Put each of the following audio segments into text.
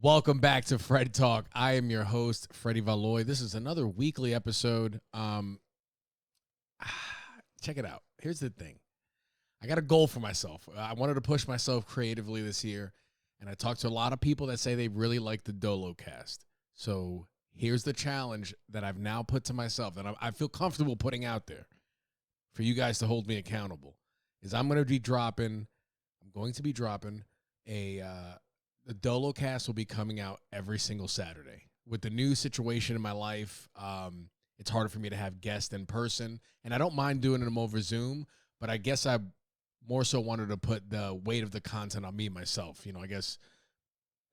Welcome back to FredTalk. I am your host, Freddie Valoy. This is another weekly episode. Check it out. Here's the thing. I got a goal for myself. I wanted to push myself creatively this year, and I talked to a lot of people that say they really like the Dolo cast. So here's the challenge that I've now put to myself, that I feel comfortable putting out there for you guys to hold me accountable, is I'm going to be dropping the Dolo cast will be coming out every single Saturday. With the new situation in my life, it's harder for me to have guests in person, and I don't mind doing them over Zoom, but I guess I more so wanted to put the weight of the content on me myself. I guess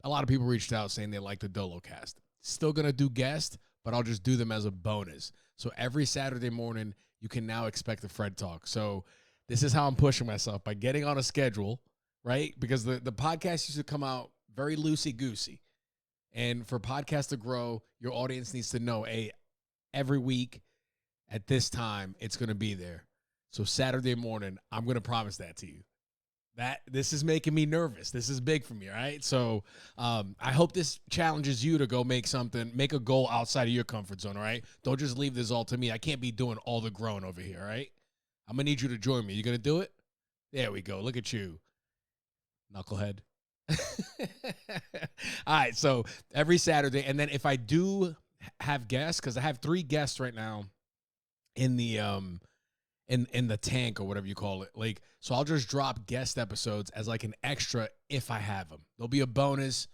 a lot of people reached out saying they like the Dolo cast. Still going to do guests, but I'll just do them as a bonus. So every Saturday morning, you can now expect the Fred Talk. So this is how I'm pushing myself, by getting on a schedule, right? Because the podcast used to come out very loosey-goosey. And for podcasts to grow, your audience needs to know, hey, every week at this time, it's going to be there. So Saturday morning, I'm going to promise that to you. This is making me nervous. This is big for me, all right? So I hope this challenges you to go make a goal outside of your comfort zone, all right? Don't just leave this all to me. I can't be doing all the growing over here, all right? I'm going to need you to join me. You going to do it? There we go. Look at you, knucklehead. All right, so every Saturday, and then if I do have guests, because I have 3 guests right now in the in the tank or whatever you call it, like, so I'll just drop guest episodes as like an extra if I have them. There'll be a bonus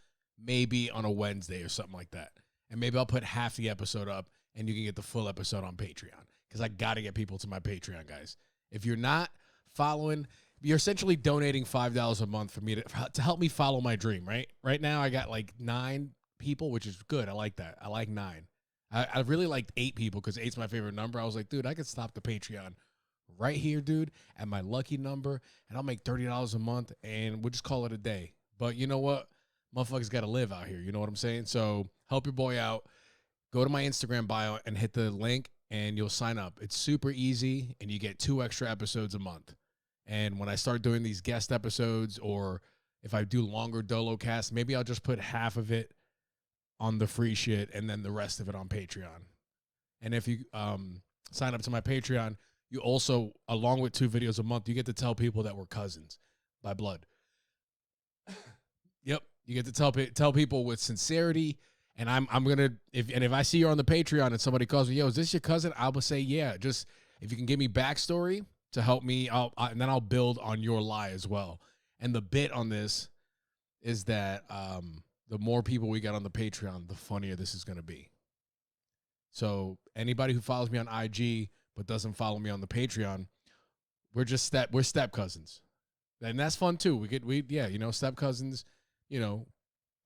maybe on a Wednesday or something like that, and maybe I'll put half the episode up, and you can get the full episode on Patreon, because I got to get people to my Patreon, guys. If you're not following, you're essentially donating $5 a month for me to help me follow my dream, right? Right now, I got like 9 people, which is good. I like that. I like 9. I really liked 8 people, because 8's my favorite number. I was like, dude, I could stop the Patreon right here, dude, at my lucky number, and I'll make $30 a month, and we'll just call it a day. But you know what? Motherfuckers got to live out here. You know what I'm saying? So help your boy out. Go to my Instagram bio and hit the link, and you'll sign up. It's super easy, and you get 2 extra episodes a month. And when I start doing these guest episodes, or if I do longer Dolo casts, maybe I'll just put half of it on the free shit and then the rest of it on Patreon. And if you sign up to my Patreon, you also, along with 2 videos a month, you get to tell people that we're cousins by blood. Yep, you get to tell people with sincerity. And I'm gonna, if I see you on the Patreon and somebody calls me, yo, is this your cousin? I will say, yeah. Just if you can give me backstory to help me, and then I'll build on your lie as well. And the bit on this is that the more people we got on the Patreon, the funnier this is going to be. So anybody who follows me on IG but doesn't follow me on the Patreon, we're step cousins, and that's fun too. Step cousins,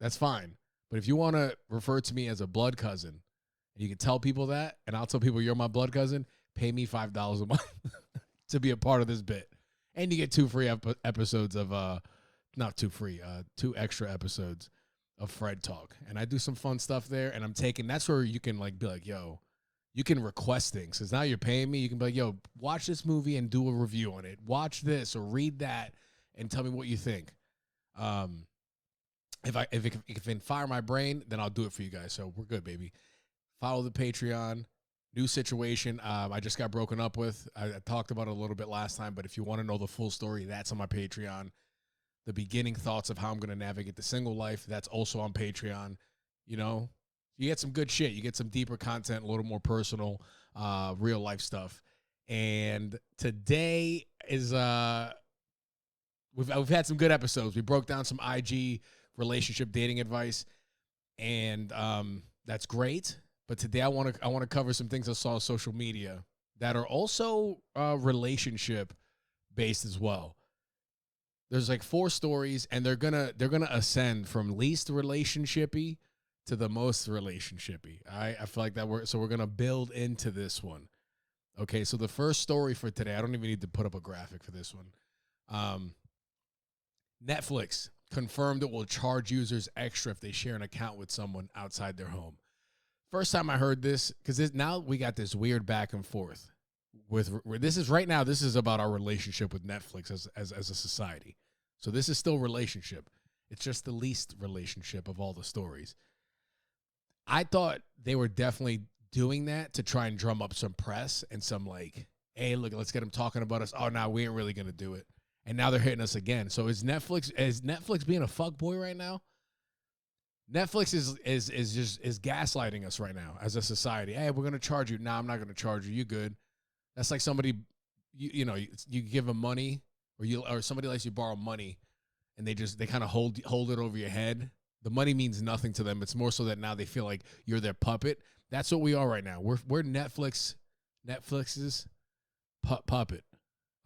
that's fine. But if you want to refer to me as a blood cousin, and you can tell people that, and I'll tell people you're my blood cousin, pay me $5 a month to be a part of this bit. And you get 2 free episodes of, not 2 free, 2 extra episodes of Fred Talk. And I do some fun stuff there, and that's where you can be like, yo, you can request things. Because now you're paying me, you can be like, yo, watch this movie and do a review on it. Watch this or read that and tell me what you think. If it can fire my brain, then I'll do it for you guys. So we're good, baby. Follow the Patreon. New situation. I just got broken up with. I talked about it a little bit last time, but if you want to know the full story, that's on my Patreon. The beginning thoughts of how I'm going to navigate the single life, that's also on Patreon. You get some good shit. You get some deeper content, a little more personal, real life stuff. And today is we've had some good episodes. We broke down some IG relationship dating advice, and that's great. But today I want to cover some things I saw on social media that are also relationship based as well. There's like 4 stories, and they're gonna ascend from least relationshipy to the most relationshipy. I feel like we're gonna build into this one. Okay, so the first story for today, I don't even need to put up a graphic for this one. Netflix confirmed it will charge users extra if they share an account with someone outside their home. First time I heard this, because now we got this weird back and forth. This is about our relationship with Netflix as a society. So this is still relationship. It's just the least relationship of all the stories. I thought they were definitely doing that to try and drum up some press and some like, hey, look, let's get them talking about us. Oh, no, we ain't really gonna do it. And now they're hitting us again. So is Netflix being a fuckboy right now? Netflix is gaslighting us right now as a society. Hey, we're gonna charge you. Nah, I'm not gonna charge you. You good? That's like somebody, you give them money, or somebody lets you borrow money, and they kind of hold it over your head. The money means nothing to them. It's more so that now they feel like you're their puppet. That's what we are right now. We're Netflix's puppet.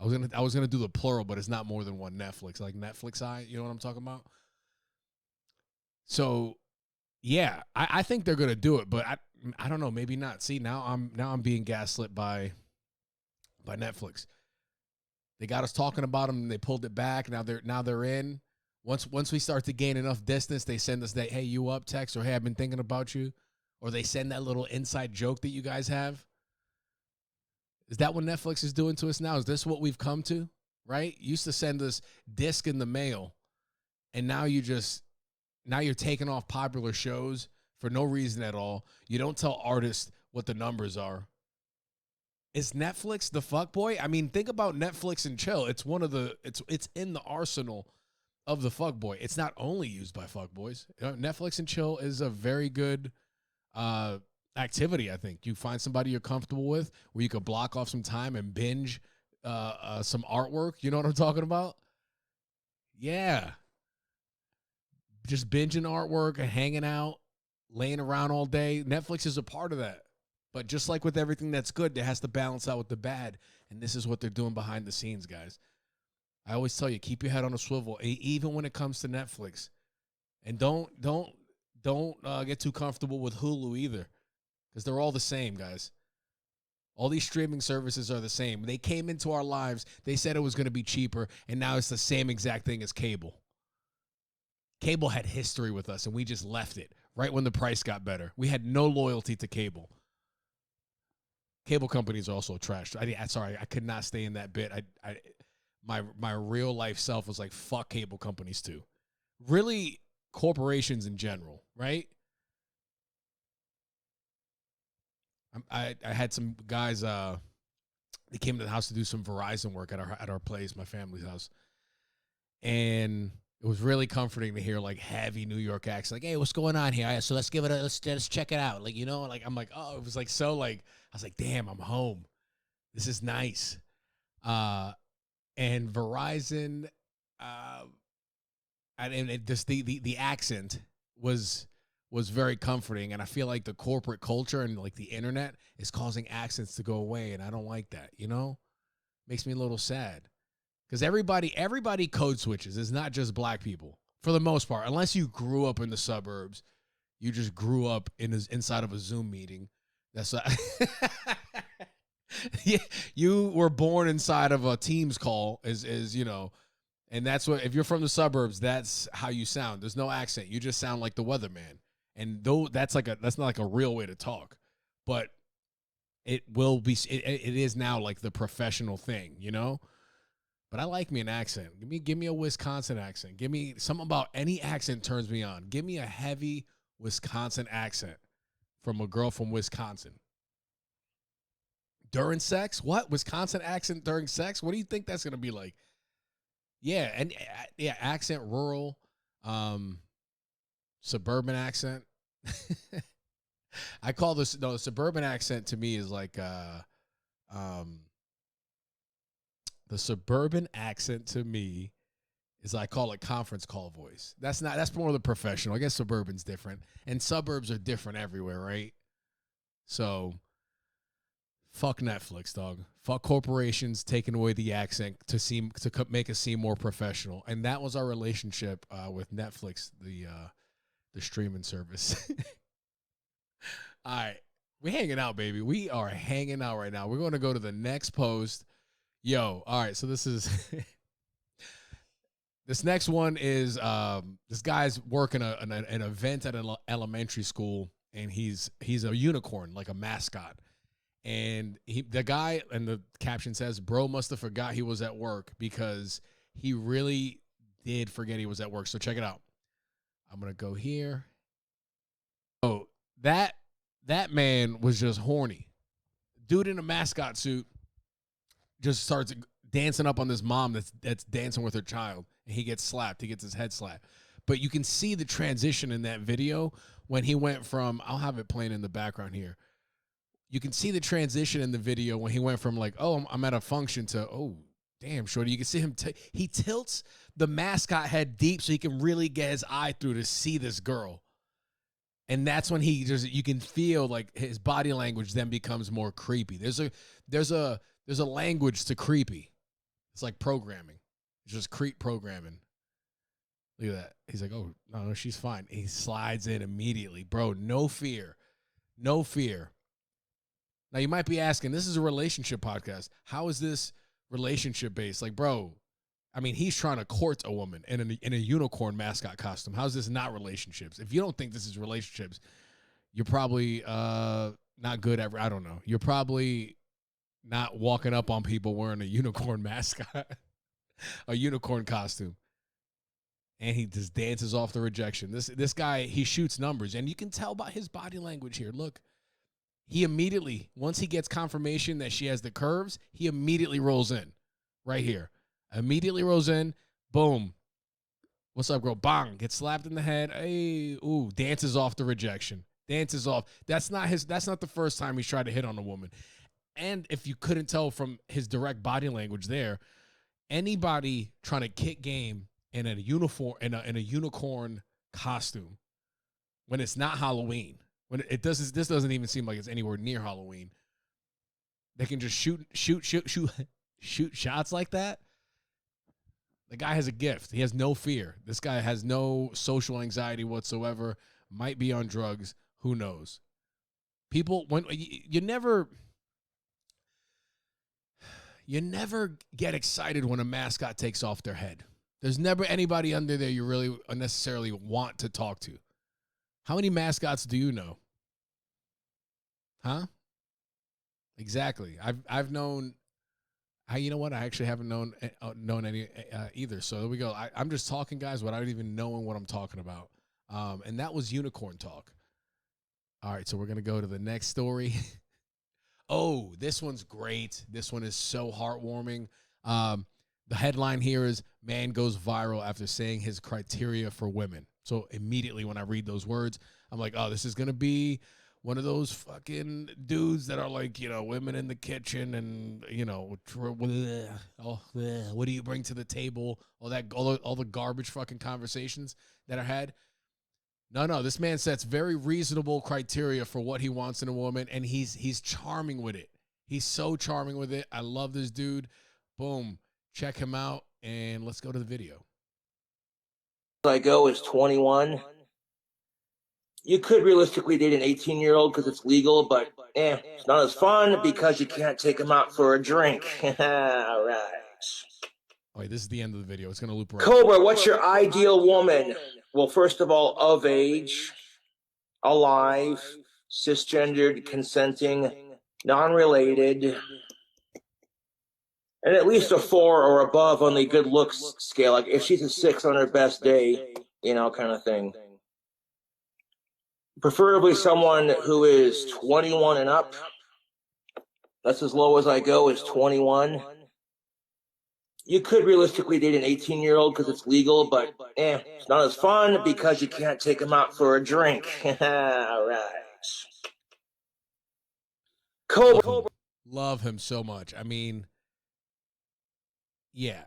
I was gonna do the plural, but it's not more than one Netflix. Like Netflix eye, you know what I'm talking about? So yeah, I think they're gonna do it, but I don't know, maybe not. See, now I'm being gaslit by Netflix. They got us talking about them and they pulled it back. Now they're in. Once we start to gain enough distance, they send us that, hey, you up text, or hey, I've been thinking about you. Or they send that little inside joke that you guys have. Is that what Netflix is doing to us now? Is this what we've come to? Right? Used to send us disc in the mail, and now you're taking off popular shows for no reason at all. You don't tell artists what the numbers are. Is Netflix the fuckboy? I mean, think about Netflix and chill. It's it's in the arsenal of the fuckboy. It's not only used by fuckboys. Netflix and chill is a very good activity. I think you find somebody you're comfortable with, where you could block off some time and binge some artwork. You know what I'm talking about? Yeah, just binging artwork and hanging out, laying around all day. Netflix is a part of that. But just like with everything that's good, it has to balance out with the bad. And this is what they're doing behind the scenes, guys. I always tell you, keep your head on a swivel, even when it comes to Netflix. And don't get too comfortable with Hulu either, because they're all the same, guys. All these streaming services are the same. They came into our lives. They said it was going to be cheaper, and now it's the same exact thing as cable. Cable had history with us, and we just left it right when the price got better. We had no loyalty to cable. Cable companies are also trash. Sorry, I could not stay in that bit. My real life self was like, fuck cable companies too. Really, corporations in general, right? I had some guys. They came to the house to do some Verizon work at our place, my family's house, and it was really comforting to hear like heavy New York accent. Like, hey, what's going on here? So let's let's check it out. Like, like I'm like, oh, it was like so like I was like, damn, I'm home. This is nice. And Verizon, and it just the accent was very comforting, and I feel like the corporate culture and like the internet is causing accents to go away, and I don't like that. Makes me a little sad, because everybody code switches. It's not just black people for the most part, unless you grew up in the suburbs. You just grew up inside of a Zoom meeting. That's yeah, you were born inside of a Teams call, and that's what, if you're from the suburbs, that's how you sound. There's no accent. You just sound like the weatherman. And though that's not like a real way to talk, but it will be. It is now like the professional thing, But I like me an accent. Give me a Wisconsin accent. Give me something about any accent turns me on. Give me a heavy Wisconsin accent from a girl from Wisconsin. During sex? What? Wisconsin accent during sex? What do you think that's going to be like? Yeah, and yeah, accent, rural, suburban accent. I call this, no, the suburban accent to me is like the suburban accent to me is, I call it conference call voice. That's more the professional. I guess suburban's different, and suburbs are different everywhere, right? So fuck Netflix, dog. Fuck corporations taking away the accent to make us seem more professional. And that was our relationship with Netflix, the streaming service. All right. We're hanging out, baby. We are hanging out right now. We're going to go to the next post. Yo, all right. So this is this next one is this guy's working an event at an elementary school, and he's a unicorn, like a mascot. And the guy, and the caption says, bro must have forgot he was at work, because he really did forget he was at work. So check it out. I'm gonna go here. Oh, that man was just horny. Dude in a mascot suit just starts dancing up on this mom that's dancing with her child, and he gets slapped. He gets his head slapped. But you can see the transition in that video when he went from, I'll have it playing in the background here. You can see the transition in the video when he went from like, oh, I'm at a function to, oh, damn, shorty. You can see him, he tilts the mascot head deep so he can really get his eye through to see this girl. And that's when you can feel like his body language then becomes more creepy. There's a language to creepy. It's like programming. It's just creep programming. Look at that. He's like, oh, no, she's fine. He slides in immediately. Bro, no fear. No fear. Now, you might be asking, this is a relationship podcast. How is this relationship based? Like, bro, I mean, he's trying to court a woman in a unicorn mascot costume. How's this not relationships? If you don't think this is relationships, you're probably not good at, I don't know. You're probably not walking up on people wearing a unicorn mascot, a unicorn costume. And he just dances off the rejection. This guy, he shoots numbers. And you can tell by his body language here. Look, he immediately, once he gets confirmation that she has the curves, he immediately rolls in right here. Immediately rolls in. Boom. What's up, girl? Bang. Gets slapped in the head. Hey, ooh, dances off the rejection. Dances off. That's not the first time he's tried to hit on a woman. And if you couldn't tell from his direct body language there, anybody trying to kick game in a uniform in a unicorn costume when it's not Halloween, when this doesn't even seem like it's anywhere near Halloween, they can just shoot shots like that. The guy has a gift. He has no fear. This guy has no social anxiety whatsoever. Might be on drugs. Who knows? People, when you never get excited when a mascot takes off their head. There's never anybody under there you really unnecessarily want to talk to. How many mascots do you know? Huh? Exactly. I've known. You know what? I actually haven't known any either. So there we go. I'm just talking, guys, without even knowing what I'm talking about. And that was unicorn talk. All right, so we're gonna go to the next story. Oh, this one's great. This one is so heartwarming. The headline here is, man goes viral after saying his criteria for women. So immediately when I read those words, I'm like, oh, this is going to be one of those fucking dudes that are like, women in the kitchen and, what do you bring to the table? All the garbage fucking conversations that are had. No, this man sets very reasonable criteria for what he wants in a woman, and he's charming with it. He's so charming with it. I love this dude. Boom. Check him out, and let's go to the video. I go is 21. You could realistically date an 18-year-old because it's legal, but it's not as fun because you can't take them out for a drink. All right. All right, this is the end of the video. It's going to loop around. Cobra, what's your ideal woman? Well, first of all, of age, alive, cisgendered, consenting, non-related, and at least a 4 or above on the good looks scale. Like if she's a 6 on her best day, kind of thing. Preferably someone who is 21 and up. That's as low as I go, is 21. You could realistically date an 18-year-old because it's legal, but it's not as fun because you can't take them out for a drink. All right. Cobra. Love him so much. I mean, yeah.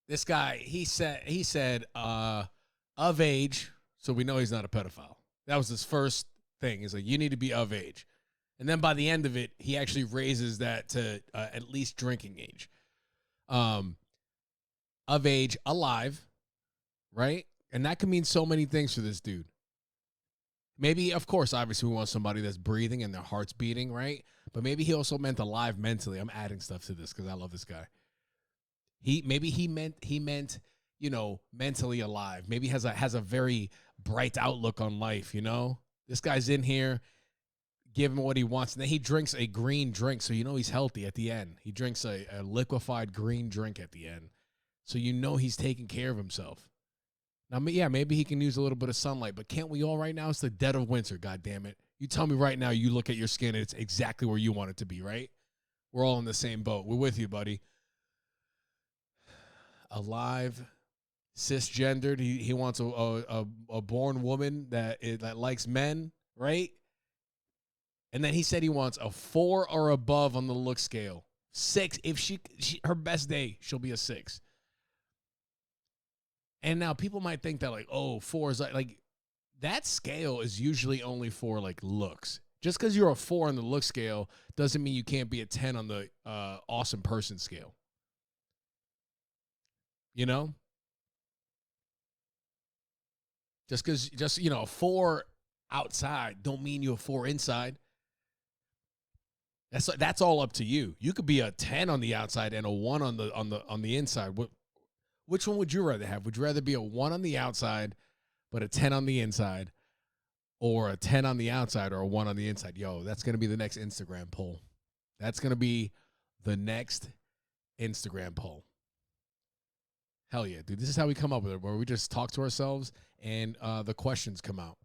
This guy, he said of age, so we know he's not a pedophile. That was his first thing. He's like, you need to be of age. And then by the end of it, he actually raises that to at least drinking age. Of age, alive, right? And that can mean so many things for this dude. Maybe, of course, obviously we want somebody that's breathing and their heart's beating, right? But maybe he also meant alive mentally. I'm adding stuff to this because I love this guy. He meant, mentally alive. Maybe has a very bright outlook on life, This guy's in here, give him what he wants, and then he drinks a green drink, so he's healthy at the end. He drinks a liquefied green drink at the end, so he's taking care of himself. Now, yeah, maybe he can use a little bit of sunlight, but can't we all right now? It's the dead of winter, God damn it. You tell me right now, you look at your skin and it's exactly where you want it to be, right? We're all in the same boat. We're with you, buddy. Alive, cisgendered. He wants a born woman that likes men, right? And then he said he wants a 4 or above on the look scale. 6. If she her best day, she'll be a 6. And now people might think that, like, oh, 4 is like that scale is usually only for like looks. Just because you're a 4 on the look scale doesn't mean you can't be a 10 on the awesome person scale. You know? Just because, a 4 outside don't mean you're a 4 inside. That's all up to you. You could be a 10 on the outside and a 1 on the inside. Which one would you rather have? Would you rather be a 1 on the outside but a 10 on the inside, or a 10 on the outside or a 1 on the inside? Yo, that's going to be the next Instagram poll. That's going to be the next Instagram poll. Hell yeah, dude. This is how we come up with it, where we just talk to ourselves and the questions come out.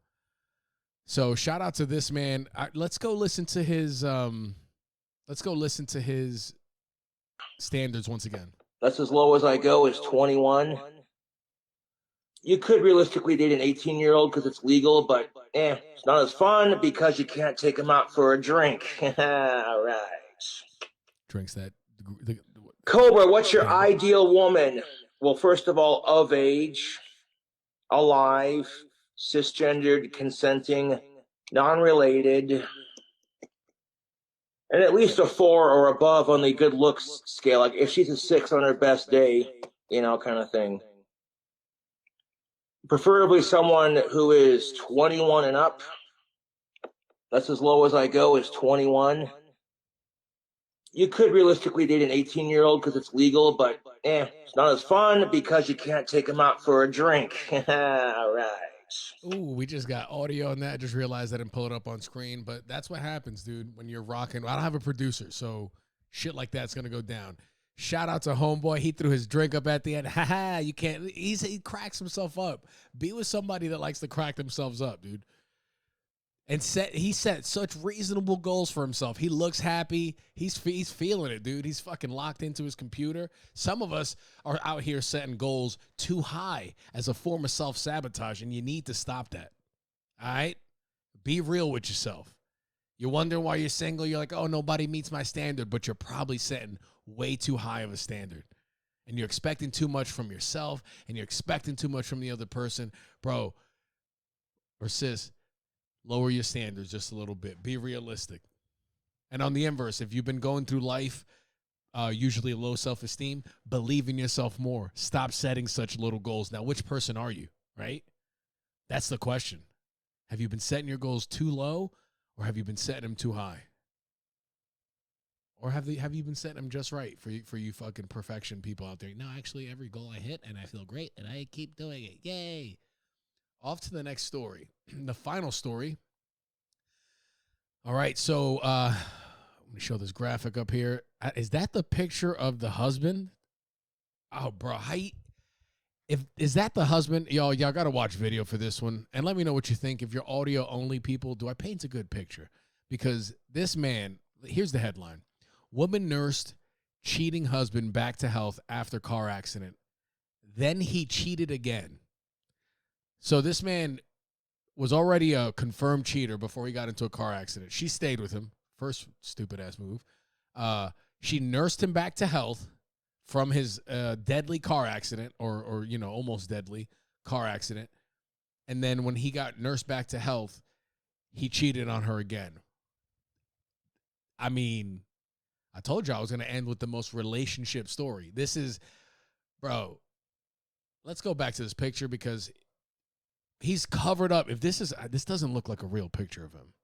So shout out to this man. Let's go listen to his standards once again. That's as low as I go, is 21. You could realistically date an 18-year-old because it's legal, but it's not as fun because you can't take them out for a drink. All right. Drinks that. Cobra, what's your ideal woman? Well, first of all, of age, alive, cisgendered, consenting, non-related, and at least a 4 or above on the good looks scale. Like if she's a 6 on her best day, kind of thing. Preferably someone who is 21 and up. That's as low as I go, is 21. You could realistically date an 18-year-old because it's legal, but it's not as fun because you can't take them out for a drink. All right. Ooh, we just got audio on that. I just realized I didn't pull it up on screen, but that's what happens, dude, when you're rocking. I don't have a producer, so shit like that's going to go down. Shout out to Homeboy. He threw his drink up at the end. Ha, you can't. He cracks himself up. Be with somebody that likes to crack themselves up, dude. And he set such reasonable goals for himself. He looks happy. He's feeling it, dude. He's fucking locked into his computer. Some of us are out here setting goals too high as a form of self-sabotage, and you need to stop that. All right? Be real with yourself. You're wondering why you're single. You're like, oh, nobody meets my standard, but you're probably setting way too high of a standard. And you're expecting too much from yourself, and you're expecting too much from the other person. Bro or sis, lower your standards just a little bit. Be realistic. And on the inverse, if you've been going through life, usually low self-esteem, believe in yourself more. Stop setting such little goals. Now, which person are you, right? That's the question. Have you been setting your goals too low, or have you been setting them too high? Or have you been setting them just right for you fucking perfection people out there? No, actually, every goal I hit, and I feel great, and I keep doing it. Yay. Off to the next story. The final story. All right, so let me show this graphic up here. Is that the picture of the husband? Oh, bro, is that the husband? Y'all got to watch video for this one, and let me know what you think. If you're audio only people, do I paint a good picture? Because this man, here's the headline: woman nursed cheating husband back to health after car accident. Then he cheated again. So this man was already a confirmed cheater before he got into a car accident. She stayed with him. First stupid ass move. She nursed him back to health from his deadly car accident, or almost deadly car accident. And then when he got nursed back to health, he cheated on her again. I mean, I told you I was going to end with the most relationship story. This is, bro, let's go back to this picture because he's covered up. If this doesn't look like a real picture of him.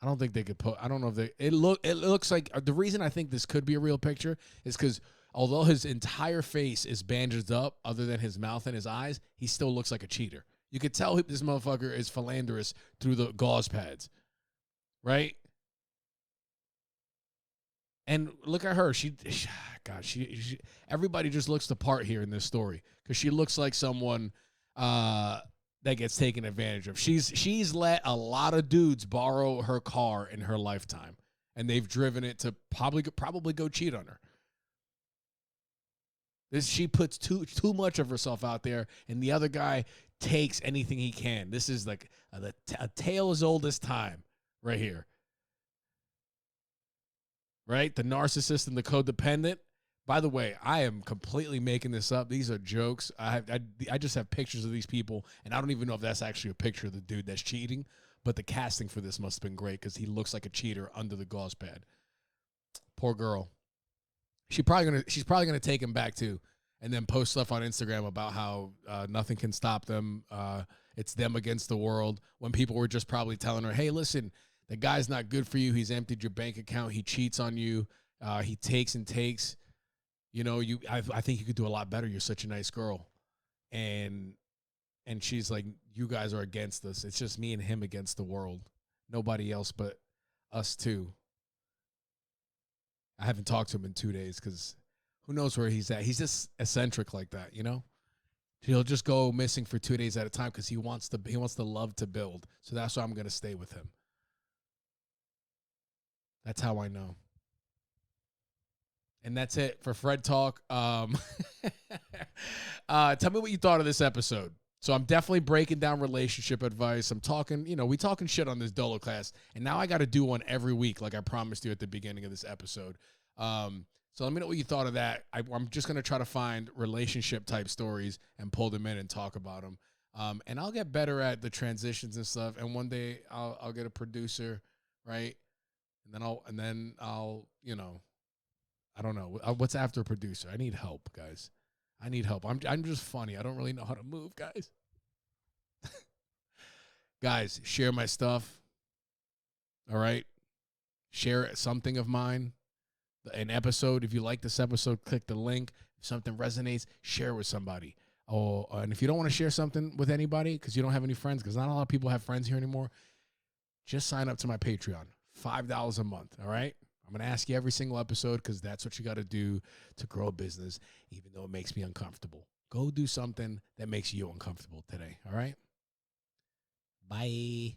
I don't think they could put, I don't know if it looks like, the reason I think this could be a real picture is because although his entire face is bandaged up other than his mouth and his eyes, he still looks like a cheater. You could tell this motherfucker is philanderous through the gauze pads, right? And look at her. God, everybody just looks the part here in this story because she looks like someone that gets taken advantage of. She's let a lot of dudes borrow her car in her lifetime, and they've driven it to probably go cheat on her. She puts too much of herself out there, and the other guy takes anything he can. This is like a tale as old as time, right here. Right, the narcissist and the codependent. By the way, I am completely making this up. These are jokes. I just have pictures of these people, and I don't even know if that's actually a picture of the dude that's cheating. But the casting for this must have been great because he looks like a cheater under the gauze pad. Poor girl. She's probably gonna take him back too, and then post stuff on Instagram about how nothing can stop them. It's them against the world. When people were just probably telling her, "Hey, listen, the guy's not good for you. He's emptied your bank account. He cheats on you. He takes and takes. You know, I think you could do a lot better. You're such a nice girl." And she's like, "You guys are against us. It's just me and him against the world. Nobody else but us two." I haven't talked to him in 2 days because who knows where he's at. He's just eccentric like that, you know? He'll just go missing for 2 days at a time because he wants the love to build. So that's why I'm going to stay with him. That's how I know. And that's it for FredTalk. Tell me what you thought of this episode. So I'm definitely breaking down relationship advice. I'm talking, we talking shit on this Dolo class. And now I got to do one every week like I promised you at the beginning of this episode. So let me know what you thought of that. I'm just going to try to find relationship type stories and pull them in and talk about them. And I'll get better at the transitions and stuff. And one day I'll get a producer, right? And then I'll, I don't know. What's after a producer? I need help, guys. I need help. I'm just funny. I don't really know how to move, guys. Guys, share my stuff. All right? Share something of mine. An episode. If you like this episode, click the link. If something resonates, share with somebody. Oh, and if you don't want to share something with anybody because you don't have any friends, because not a lot of people have friends here anymore, just sign up to my Patreon. $5 a month, all right? I'm going to ask you every single episode because that's what you got to do to grow a business, even though it makes me uncomfortable. Go do something that makes you uncomfortable today, all right? Bye.